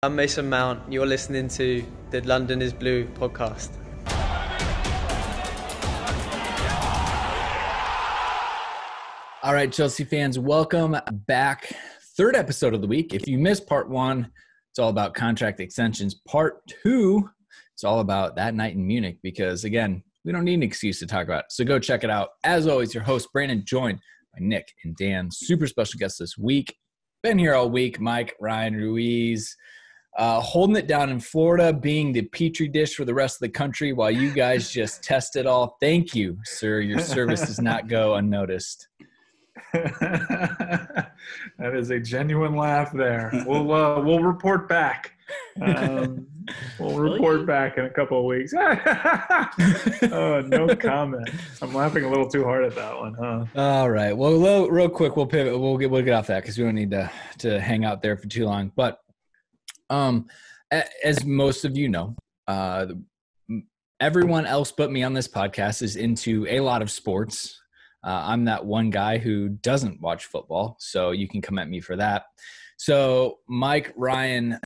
I'm Mason Mount. You're listening to the London is Blue podcast. All right, Chelsea fans, welcome back. Third episode of the week. If you missed part one, it's all about contract extensions. Part two, it's all about that night in Munich because, again, we don't need an excuse to talk about it. So go check it out. As always, your host, Brandon, joined by Nick and Dan. Super special guest this week. Been here all week. Mike, Ryan, Ruiz. Holding it down in Florida, being the petri dish for the rest of the country while you guys just test it all. Thank you, sir. Your service does not go unnoticed. That is a genuine laugh there. We'll report back. We'll report back in a couple of weeks. Oh, no comment. I'm laughing a little too hard at that one, huh? All right. Well, real quick, we'll pivot. We'll get off that because we don't need to hang out there for too long. But as most of you know, everyone else but me on this podcast is into a lot of sports. I'm that one guy who doesn't watch football, so you can come at me for that. So, Mike, Ryan,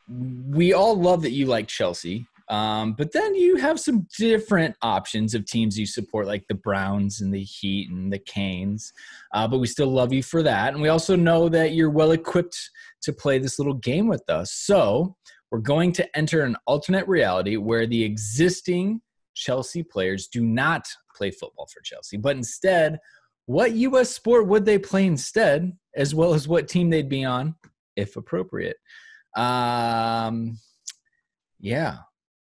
we all love that you like Chelsea, but then you have some different options of teams you support, like the Browns and the Heat and the Canes, but we still love you for that. And we also know that you're well-equipped to play this little game with us. So we're going to enter an alternate reality where the existing Chelsea players do not play football for Chelsea, but instead, what U.S. sport would they play instead, as well as what team they'd be on, if appropriate. Yeah.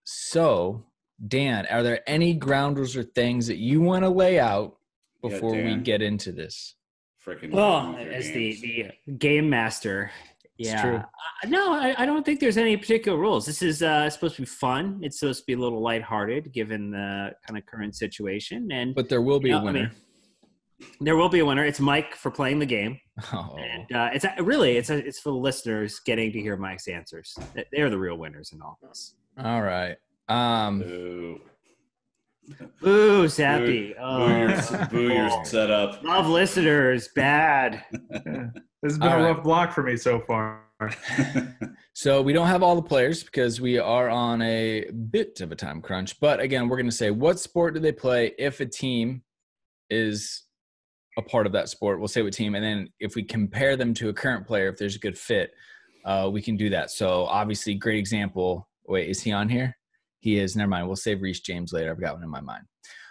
So, Dan, are there any ground rules or things that you want to lay out before we get into this? Well, as the game master, yeah. True. No, I don't think there's any particular rules. This is supposed to be fun. It's supposed to be a little lighthearted given the kind of current situation. But there will be a winner. There will be a winner. It's Mike for playing the game. Oh. And it's for the listeners getting to hear Mike's answers. They're the real winners in all this. All right. Boo, Zappy. Boo your setup. Love listeners. Bad. This has been a rough block for me so far. So we don't have all the players because we are on a bit of a time crunch. But again, we're going to say what sport do they play if a team is a part of that sport. We'll say what team. And then if we compare them to a current player, if there's a good fit, we can do that. So obviously, great example. Wait, is he on here? He is. Never mind. We'll save Reece James later. I've got one in my mind.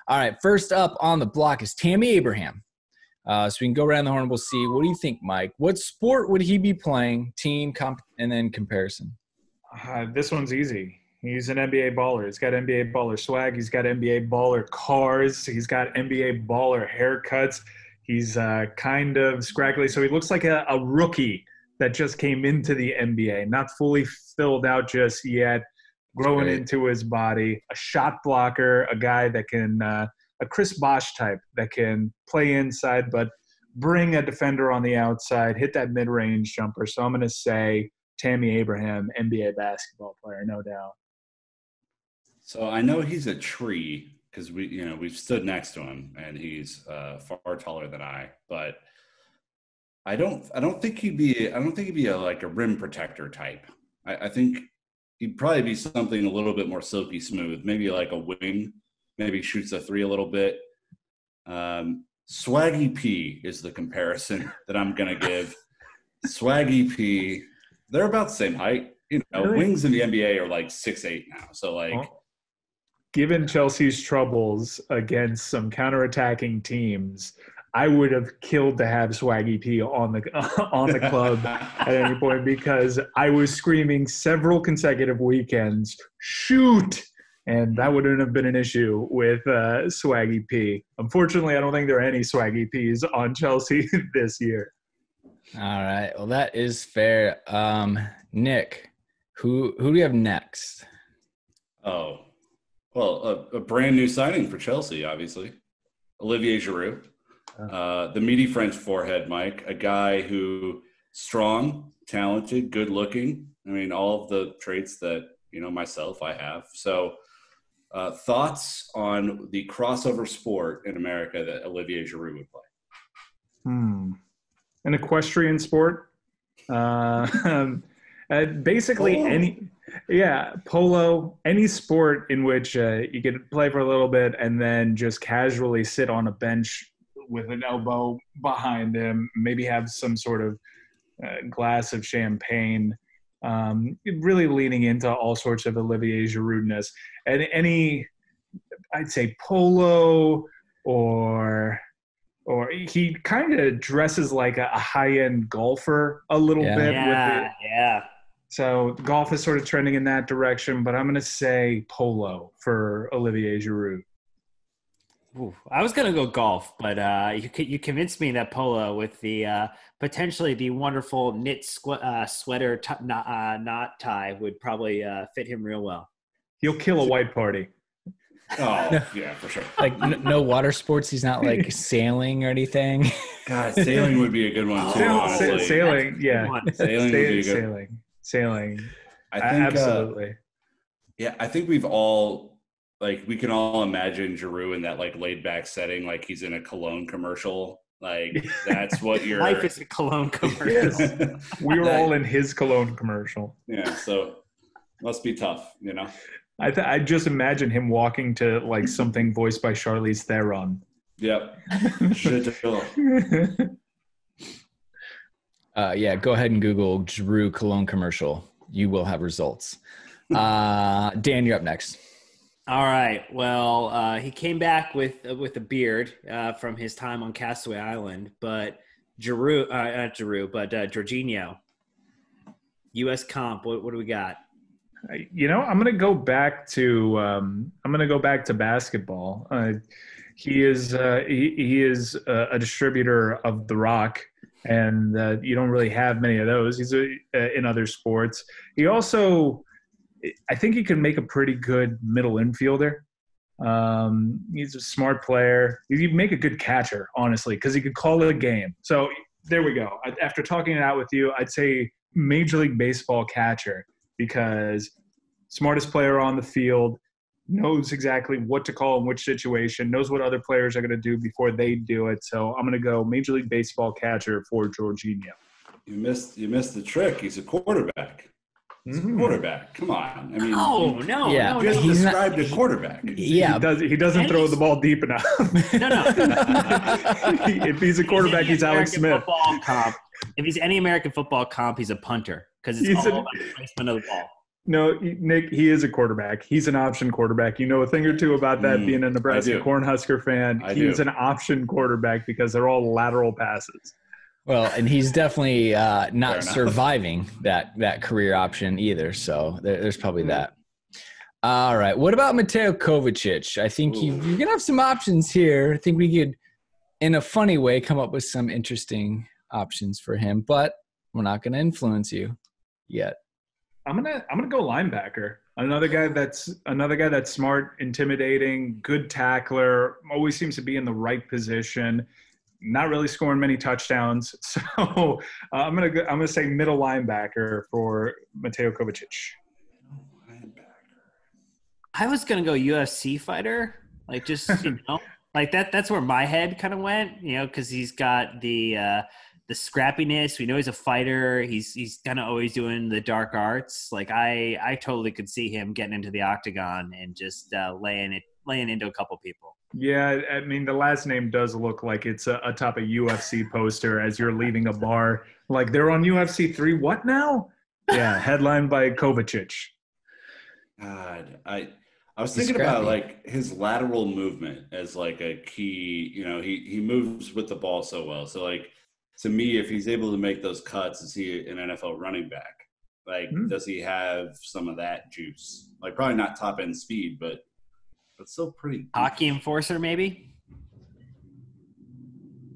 All right. First up on the block is Tammy Abraham. So we can go around the horn. We'll see. What do you think, Mike? What sport would he be playing? Team, and then comparison. This one's easy. He's an NBA baller. He's got NBA baller swag. He's got NBA baller cars. He's got NBA baller haircuts. He's kind of scraggly. So he looks like a rookie that just came into the NBA, not fully filled out just yet, growing into his body, a shot blocker, a guy that can a Chris Bosh type that can play inside but bring a defender on the outside, hit that mid-range jumper. So I'm going to say Tammy Abraham, NBA basketball player, no doubt. So I know he's a tree because we've stood next to him and he's far taller than I, but I don't think he'd be like a rim protector type. I think he'd probably be something a little bit more silky smooth, maybe like a wing. Maybe shoots a three a little bit. Swaggy P is the comparison that I'm going to give. Swaggy P, they're about the same height. Really? Wings in the NBA are like 6'8" now. So, given Chelsea's troubles against some counterattacking teams, I would have killed to have Swaggy P on the club at any point because I was screaming several consecutive weekends, shoot! And that wouldn't have been an issue with Swaggy P. Unfortunately, I don't think there are any Swaggy Ps on Chelsea this year. All right. Well, that is fair. Nick, who do you have next? Oh, well, a brand new signing for Chelsea, obviously. Olivier Giroud. The meaty French forehead, Mike. A guy who strong, talented, good looking. I mean, all of the traits that, myself, I have. So, thoughts on the crossover sport in America that Olivier Giroud would play? An equestrian sport. Basically polo, any sport in which you can play for a little bit and then just casually sit on a bench with an elbow behind him, maybe have some sort of glass of champagne, really leaning into all sorts of Olivier Giroudness. And I'd say polo or he kind of dresses like a high-end golfer a little bit. So golf is sort of trending in that direction, but I'm going to say polo for Olivier Giroud. Ooh, I was going to go golf, but you convinced me that polo with the potentially the wonderful knit sweater knot tie would probably fit him real well. He'll kill a white party. Oh, yeah, for sure. Like no water sports. He's not like sailing or anything. God, sailing would be a good one too. Honestly. Sailing, yeah. Sailing would be a good. Sailing. I think absolutely. I think we've all we can all imagine Giroud in that laid back setting, like he's in a cologne commercial. Like that's what your life is a cologne commercial. Yes. We were all in his cologne commercial. Yeah, so must be tough, I just imagine him walking to something voiced by Charlize Theron. Yep. Go ahead and Google Giroud cologne commercial. You will have results. Dan, you're up next. All right. Well, he came back with a beard from his time on Castaway Island, but Jorginho, U.S. comp. What do we got? I'm going to go back to basketball. He is a distributor of the rock, and you don't really have many of those. He's in other sports. He also, I think he can make a pretty good middle infielder. He's a smart player. He'd make a good catcher, honestly, because he could call it a game. So there we go. After talking it out with you, I'd say Major League Baseball catcher, because smartest player on the field, knows exactly what to call in which situation, knows what other players are going to do before they do it. So I'm going to go Major League Baseball catcher for Jorginho. You missed the trick. He's a quarterback. He's a quarterbak. Come on. I mean, no. You just described a quarterback. Yeah, he doesn't throw the ball deep enough. No. If he's a quarterback, he's Alex Smith. If he's any American football comp, he's a punter because it's all about the placement of the ball. No, Nick, he is a quarterback. He's an option quarterback. You know a thing or two about that, being a Nebraska Cornhusker fan. He's an option quarterback because they're all lateral passes. Well, and he's definitely not surviving that career option either. So there's probably that. All right. What about Mateo Kovačić? I think you're going to have some options here. I think we could, in a funny way, come up with some interesting options for him, but we're not going to influence you yet. I'm gonna go linebacker. Another guy that's smart, intimidating, good tackler, always seems to be in the right position. Not really scoring many touchdowns, so I'm gonna say middle linebacker for Mateo Kovačić. I was gonna go UFC fighter, that's where my head kind of went, because he's got the scrappiness. We know he's a fighter. He's kind of always doing the dark arts. I totally could see him getting into the octagon and just laying into a couple people. Yeah, I mean, the last name does look like it's atop a UFC poster as you're leaving a bar. Like, they're on UFC 3. What now? Yeah, headlined by Kovačić. God, I was thinking about his lateral movement as a key. He moves with the ball so well. So to me, if he's able to make those cuts, is he an NFL running back? Does he have some of that juice? Probably not top end speed, but still pretty. Hockey enforcer, maybe.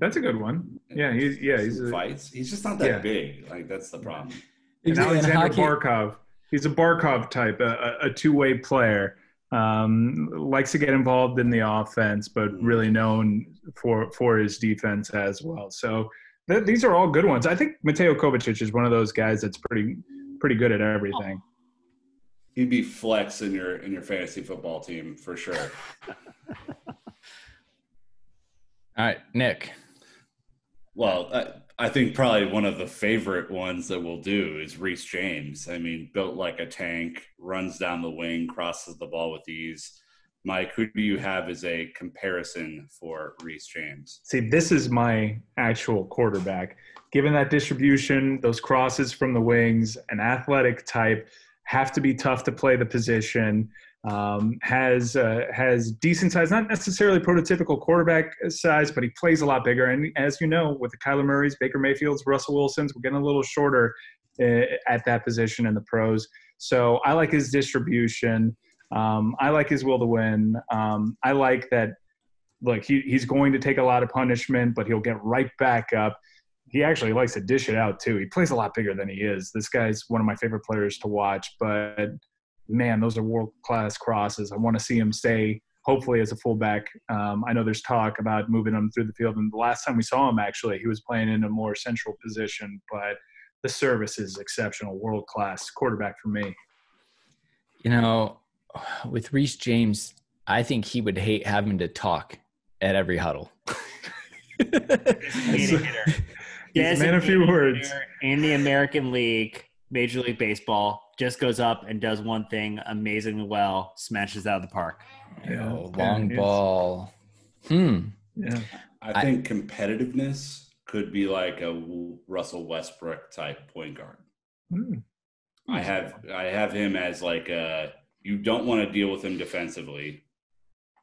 That's a good one. Yeah, he's fights. He's just not that big. That's the problem. And Alexander Barkov. He's a Barkov type, a two-way player. Likes to get involved in the offense, but really known for his defense as well. So these are all good ones. I think Mateo Kovačić is one of those guys that's pretty good at everything. He'd be flex in your fantasy football team for sure. All right, Nick. Well, I think probably one of the favorite ones that we'll do is Reece James. I mean, built like a tank, runs down the wing, crosses the ball with ease. Mike, who do you have as a comparison for Reece James? See, this is my actual quarterback. Given that distribution, those crosses from the wings, an athletic type, have to be tough to play the position, has decent size, not necessarily prototypical quarterback size, but he plays a lot bigger. And as you know, with the Kyler Murrays, Baker Mayfields, Russell Wilsons, we're getting a little shorter at that position in the pros. So I like his distribution. I like his will to win. I like that, look, he's going to take a lot of punishment, but he'll get right back up. He actually likes to dish it out, too. He plays a lot bigger than he is. This guy's one of my favorite players to watch. But, man, those are world-class crosses. I want to see him stay, hopefully, as a fullback. I know there's talk about moving him through the field. And the last time we saw him, actually, he was playing in a more central position. But the service is exceptional, world-class quarterback for me. You know, with Reece James, I think he would hate having to talk at every huddle. He's a man of few words. In the American League, Major League Baseball, just goes up and does one thing amazingly well, smashes out of the park. Long ball. Yeah. I think competitiveness could be like a Russell Westbrook type point guard. I have him as like you don't want to deal with him defensively.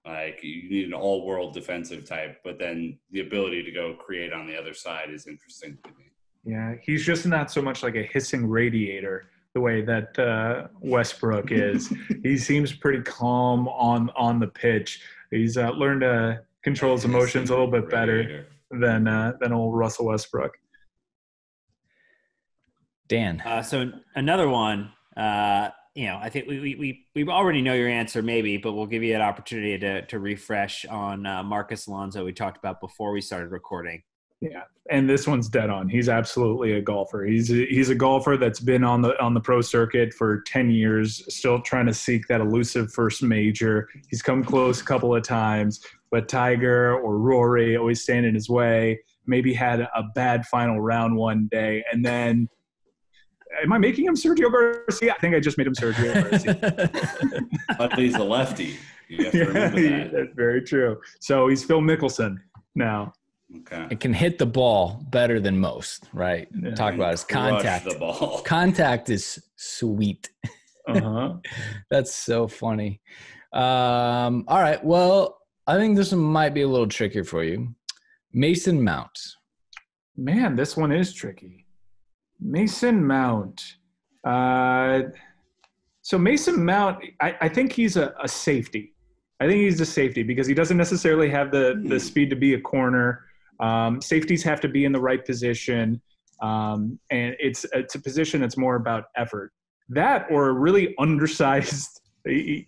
Like, you need an all-world defensive type, but then the ability to go create on the other side is interesting to me. Yeah, he's just not so much like a hissing radiator the way that Westbrook is. He seems pretty calm on the pitch. He's learned to control his emotions a little bit better than old Russell Westbrook. Dan. So another one, I think we already know your answer maybe, but we'll give you an opportunity to refresh on Marcus Alonso we talked about before we started recording. Yeah, and this one's dead on. He's absolutely a golfer. He's a golfer that's been on the pro circuit for 10 years, still trying to seek that elusive first major. He's come close a couple of times, but Tiger or Rory always stand in his way. Maybe had a bad final round one day, and then – am I making him Sergio Garcia? I think I just made him Sergio Garcia. But he's a lefty. You have to remember that. That's very true. So he's Phil Mickelson now. Okay. It can hit the ball better than most, right? Yeah. Talk about his contact. The ball. Contact is sweet. That's so funny. All right. Well, I think this one might be a little trickier for you. Mason Mount. Man, this one is tricky. Mason Mount. So Mason Mount, I think he's a safety. I think he's a safety because he doesn't necessarily have the speed to be a corner. Safeties have to be in the right position. And it's a position that's more about effort. That or a really undersized – I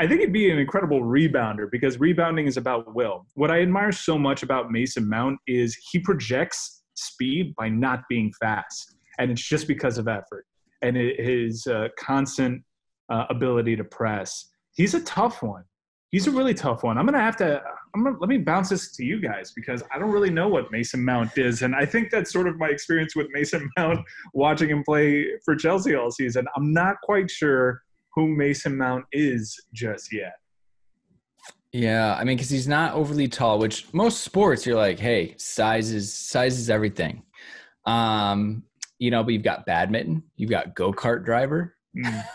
think he'd be an incredible rebounder because rebounding is about will. What I admire so much about Mason Mount is he projects speed by not being fast. And it's just because of effort and his constant ability to press. He's a tough one. He's a really tough one. Let me bounce this to you guys because I don't really know what Mason Mount is. And I think that's sort of my experience with Mason Mount watching him play for Chelsea all season. I'm not quite sure who Mason Mount is just yet. Yeah, I mean, because he's not overly tall, which most sports you're like, hey, size is everything. But you've got badminton, you've got go-kart driver,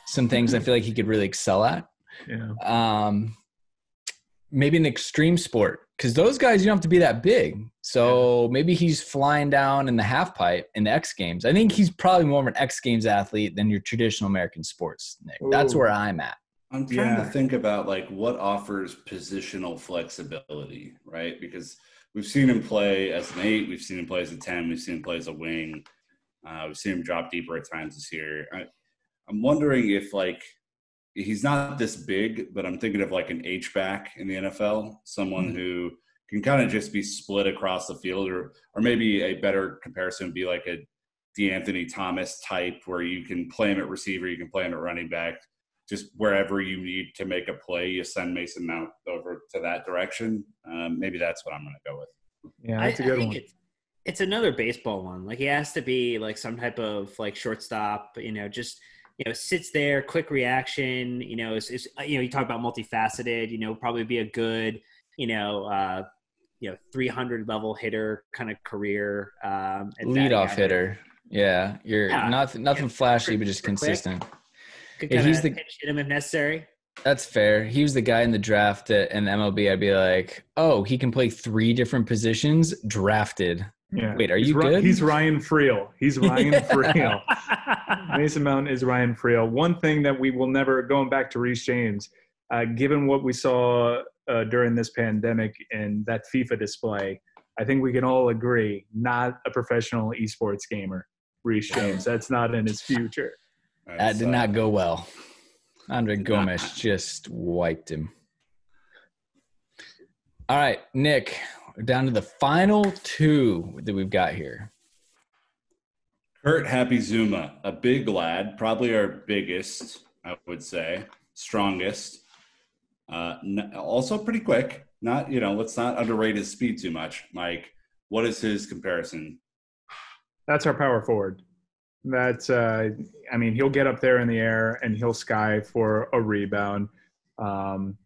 some things I feel like he could really excel at. Yeah. Maybe an extreme sport, because those guys, you don't have to be that big. So maybe he's flying down in the half pipe in the X Games. I think he's probably more of an X Games athlete than your traditional American sports, Nick. That's where I'm at. I'm trying to think about like what offers positional flexibility, right? Because we've seen him play as an 8, we've seen him play as a 10, we've seen him play as a wing. We've seen him drop deeper at times this year. I'm wondering if like he's not this big, but I'm thinking of like an H-back in the NFL, someone who can kind of just be split across the field, or maybe a better comparison would be like a DeAnthony Thomas type where you can play him at receiver, you can play him at running back, just wherever you need to make a play, you send Mason Mount over to that direction. Maybe that's what I'm going to go with. Yeah, that's a good one. It's another baseball one. Like he has to be like some type of like shortstop, just, sits there, quick reaction, is you talk about multifaceted, probably be a good, 300 level hitter kind of career. Leadoff hitter. Yeah. Nothing flashy, but just consistent. Could kind of pinch hit him if necessary. That's fair. He was the guy in the draft in the MLB. I'd be like, oh, he can play 3 different positions. Drafted. Yeah. Wait, are you good? He's Ryan Friel. Friel. Mason Mount is Ryan Friel. One thing that we will never, going back to Reece James, given what we saw during this pandemic and that FIFA display, I think we can all agree, not a professional esports gamer, Reece James. That's not in his future. That did not go well. Andre Gomes just wiped him. All right, Nick, we're down to the final 2 that we've got here. Kurt Happy Zouma, a big lad, probably our biggest, I would say, strongest. Also pretty quick. Not, let's not underrate his speed too much. Mike, what is his comparison? That's our power forward. That's, he'll get up there in the air and he'll sky for a rebound. And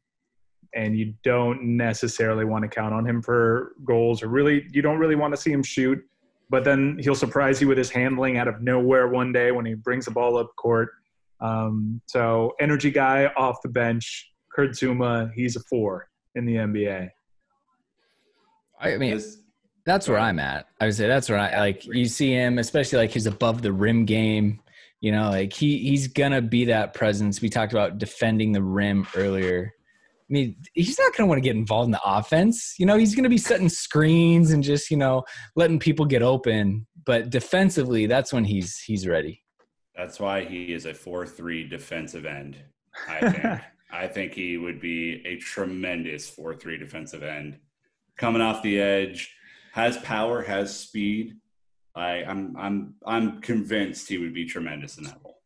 you don't necessarily want to count on him for goals, or really, you don't really want to see him shoot. But then he'll surprise you with his handling out of nowhere one day when he brings the ball up court. So energy guy off the bench, Kurt Zouma, he's a 4 in the NBA. I mean, that's where I'm at. I would say that's where I like. You see him, especially like his above the rim game. Like he's gonna be that presence. We talked about defending the rim earlier. I mean, he's not gonna want to get involved in the offense. He's gonna be setting screens and just letting people get open. But defensively, that's when he's ready. That's why he is a 4-3 defensive end. I think. I think he would be a tremendous 4-3 defensive end, coming off the edge. Has power, has speed. I'm convinced he would be tremendous in that role.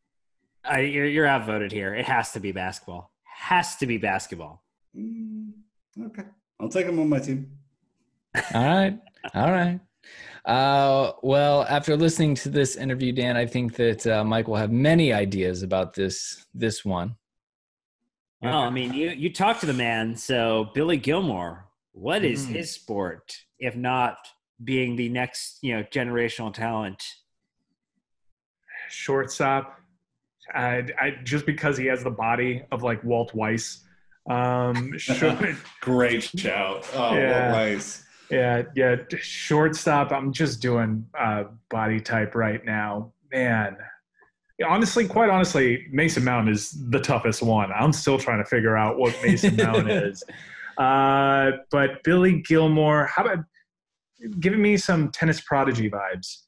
You're outvoted here. It has to be basketball. Has to be basketball. Okay, I'll take him on my team. All right. Well, after listening to this interview, Dan, I think that Mike will have many ideas about this one. Well, I mean, you talk to the man. So Billy Gilmour, what is his sport, if not being the next, generational talent? Shortstop. Just because he has the body of like Walt Weiss. Great shout. Oh, yeah. Walt Weiss. Yeah. Shortstop. I'm just doing body type right now, man. Quite honestly, Mason Mount is the toughest one. I'm still trying to figure out what Mason Mount is. But Billy Gilmour, how about giving me some tennis prodigy vibes?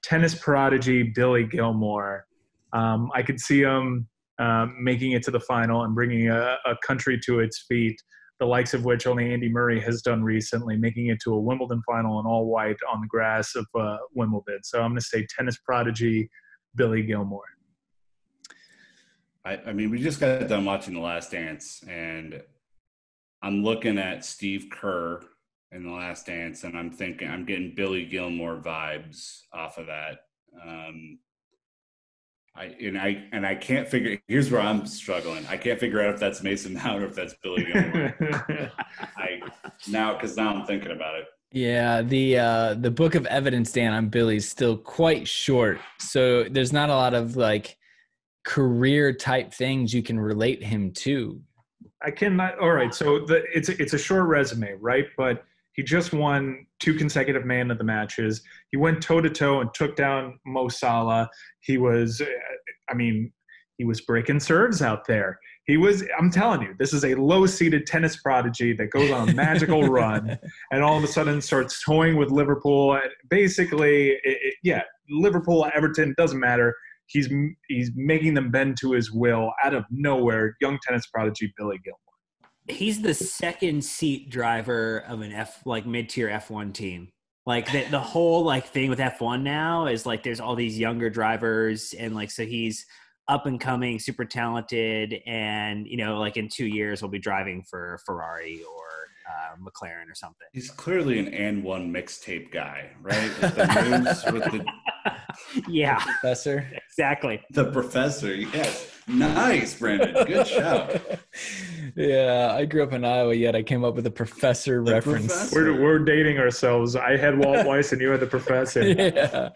Tennis prodigy Billy Gilmour. I could see him making it to the final and bringing a country to its feet, the likes of which only Andy Murray has done recently, making it to a Wimbledon final in all white on the grass of Wimbledon. So I'm going to say tennis prodigy Billy Gilmour. I mean, we just got done watching The Last Dance, and I'm looking at Steve Kerr in The Last Dance, and I'm thinking I'm getting Billy Gilmour vibes off of that. I can't figure. Here's where I'm struggling. I can't figure out if that's Mason Mount or if that's Billy Gilmour. Because now I'm thinking about it. Yeah, the book of evidence, Dan, on Billy is still quite short, so there's not a lot of like career type things you can relate him to. I cannot. All right, so it's a short resume, right? But he just won 2 consecutive man of the matches. He went toe to toe and took down Mo Salah. He was breaking serves out there. I'm telling you, this is a low-seeded tennis prodigy that goes on a magical run and all of a sudden starts toying with Liverpool. Basically, Liverpool, Everton, doesn't matter. He's making them bend to his will out of nowhere. Young tennis prodigy Billy Gilmour. He's the second seat driver of an mid-tier F1 team. Like the whole thing with F1 now is there's all these younger drivers, and so he's up and coming, super talented, and in 2 years he'll be driving for Ferrari or McLaren or something. He's clearly an and one mixtape guy, right? With the moves, with the Yeah, Professor. exactly. the professor. Yes, nice, Brandon. Good shout. Yeah, I grew up in Iowa, yet I came up with a professor The reference. professor. We're dating ourselves. I had Walt Weiss and you had the professor. Yeah.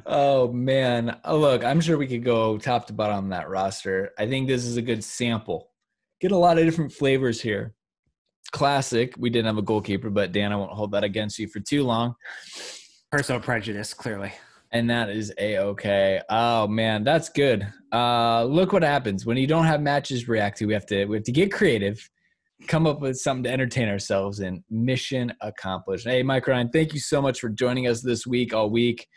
Oh man. Look, I'm sure we could go top to bottom on that roster. I think this is a good sample. Get a lot of different flavors here. Classic. We didn't have a goalkeeper, but Dan, I won't hold that against you for too long. Personal Prejudice, clearly. And that is A-okay. Oh man, that's good. Look what happens when you don't have matches to react to. We have to get creative, come up with something to entertain ourselves in. Mission accomplished. Hey, Mike Ryan, thank you so much for joining us this week, all week.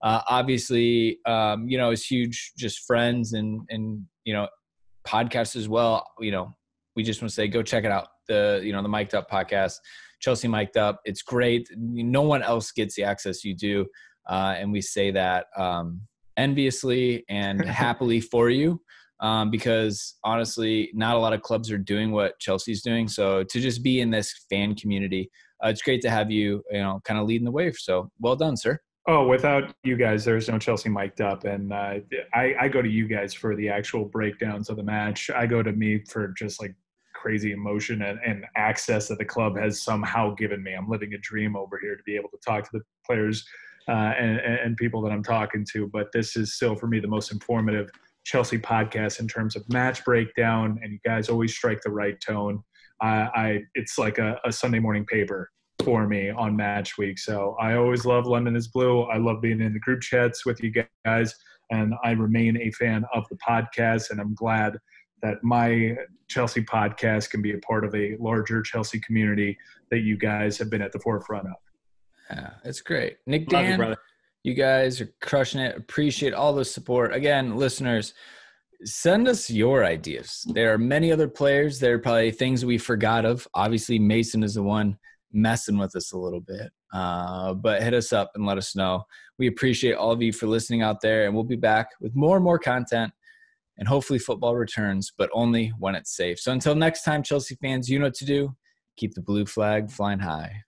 Obviously, it's huge, just friends and podcasts as well. We just want to say, go check it out. The Mic'd Up podcast, Chelsea Mic'd Up. It's great. No one else gets the access you do. And we say that enviously and happily for you, because honestly, not a lot of clubs are doing what Chelsea's doing. So to just be in this fan community, it's great to have you, kind of leading the way. So well done, sir. Oh, without you guys, there's no Chelsea Mic'd Up. And I go to you guys for the actual breakdowns of the match. I go to me for just like crazy emotion and access that the club has somehow given me. I'm living a dream over here to be able to talk to the players and people that I'm talking to. But this is still, for me, the most informative Chelsea podcast in terms of match breakdown. And you guys always strike the right tone. It's like a Sunday morning paper for me on match week. So I always love London is Blue. I love being in the group chats with you guys. And I remain a fan of the podcast. And I'm glad that my Chelsea podcast can be a part of a larger Chelsea community that you guys have been at the forefront of. Yeah, it's great. Nick, Love Dan, you, brother. you guys are crushing it. Appreciate all the support. Again, listeners, send us your ideas. There are many other players. There are probably things we forgot of. Obviously, Mason is the one messing with us a little bit. But hit us up and let us know. We appreciate all of you for listening out there, and we'll be back with more and more content. And hopefully football returns, but only when it's safe. So until next time, Chelsea fans, you know what to do. Keep the blue flag flying high.